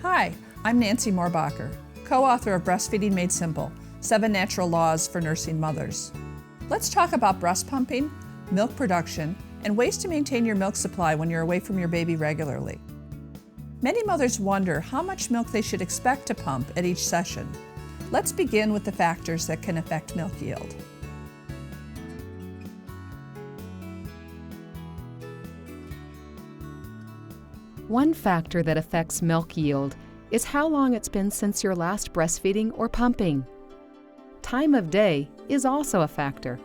Hi, I'm Nancy Moorbacher, co-author of Breastfeeding Made Simple, 7 Natural Laws for Nursing Mothers. Let's talk about breast pumping, milk production, and ways to maintain your milk supply when you're away from your baby regularly. Many mothers wonder how much milk they should expect to pump at each session. Let's begin with the factors that can affect milk yield. One factor that affects milk yield is how long it's been since your last breastfeeding or pumping. Time of day is also a factor.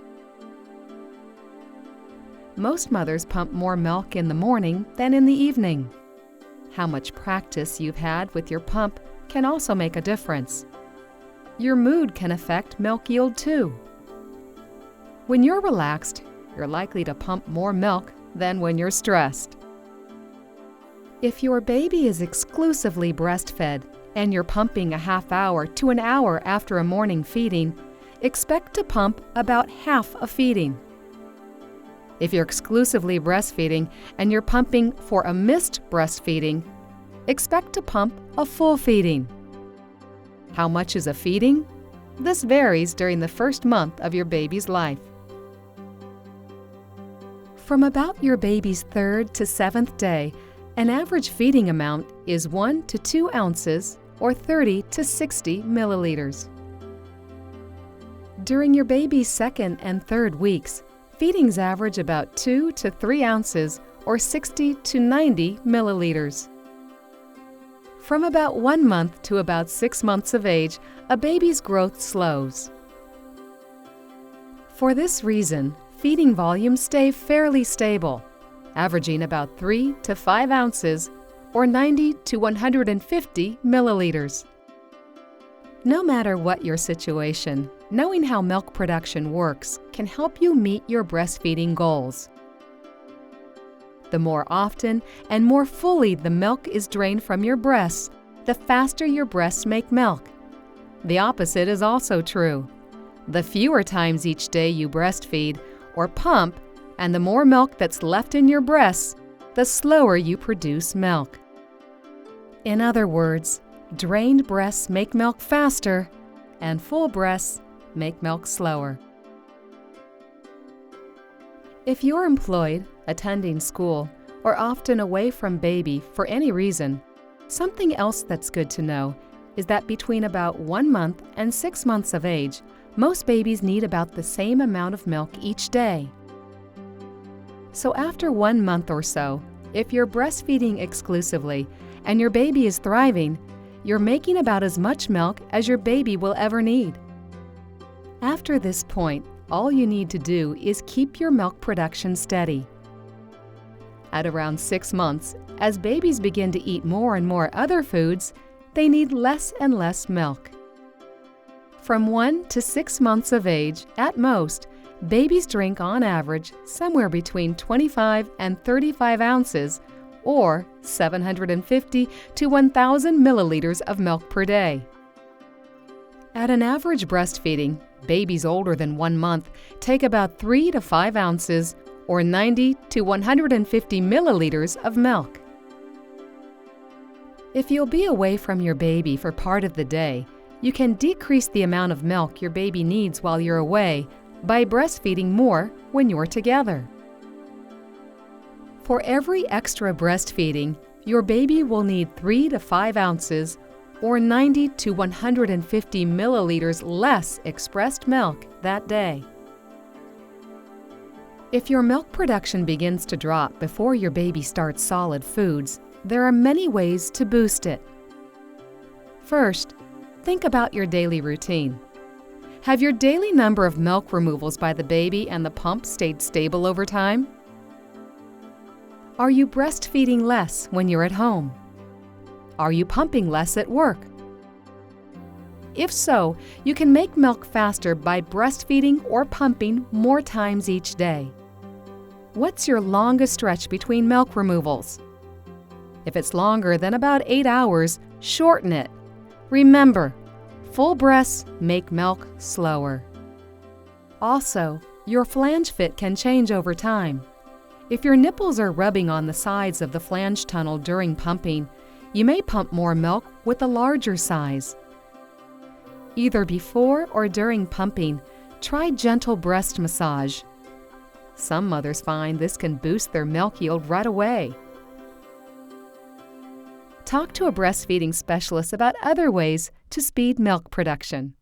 Most mothers pump more milk in the morning than in the evening. How much practice you've had with your pump can also make a difference. Your mood can affect milk yield too. When you're relaxed, you're likely to pump more milk than when you're stressed. If your baby is exclusively breastfed and you're pumping a half hour to an hour after a morning feeding, expect to pump about half a feeding. If you're exclusively breastfeeding and you're pumping for a missed breastfeeding, expect to pump a full feeding. How much is a feeding? This varies during the first month of your baby's life. From about your baby's 3rd to 7th day, an average feeding amount is 1 to 2 ounces or 30 to 60 milliliters. During your baby's 2nd and 3rd weeks, feedings average about 2 to 3 ounces or 60 to 90 milliliters. From about 1 month to about 6 months of age, a baby's growth slows. For this reason, feeding volumes stay fairly stable, averaging about 3 to 5 ounces or 90 to 150 milliliters. No matter what your situation, knowing how milk production works can help you meet your breastfeeding goals. The more often and more fully the milk is drained from your breasts, the faster your breasts make milk. The opposite is also true. The fewer times each day you breastfeed or pump, and the more milk that's left in your breasts, the slower you produce milk. In other words, drained breasts make milk faster, and full breasts make milk slower. If you're employed, attending school, or often away from baby for any reason, something else that's good to know is that between about 1 month and 6 months of age, most babies need about the same amount of milk each day. So after 1 month or so, if you're breastfeeding exclusively and your baby is thriving, you're making about as much milk as your baby will ever need. After this point, all you need to do is keep your milk production steady. At around 6 months, as babies begin to eat more and more other foods, they need less and less milk. From 1 to 6 months of age, at most, babies drink on average somewhere between 25 and 35 ounces or 750 to 1,000 milliliters of milk per day. At an average breastfeeding, babies older than 1 month take about 3 to 5 ounces or 90 to 150 milliliters of milk. If you'll be away from your baby for part of the day, you can decrease the amount of milk your baby needs while you're away by breastfeeding more when you're together. For every extra breastfeeding, your baby will need 3 to 5 ounces or 90 to 150 milliliters less expressed milk that day. If your milk production begins to drop before your baby starts solid foods, there are many ways to boost it. First, think about your daily routine. Have your daily number of milk removals by the baby and the pump stayed stable over time? Are you breastfeeding less when you're at home? Are you pumping less at work? If so, you can make milk faster by breastfeeding or pumping more times each day. What's your longest stretch between milk removals? If it's longer than about 8 hours, shorten it. Remember, full breasts make milk slower. Also, your flange fit can change over time. If your nipples are rubbing on the sides of the flange tunnel during pumping, you may pump more milk with a larger size. Either before or during pumping, try gentle breast massage. Some mothers find this can boost their milk yield right away. Talk to a breastfeeding specialist about other ways to speed milk production.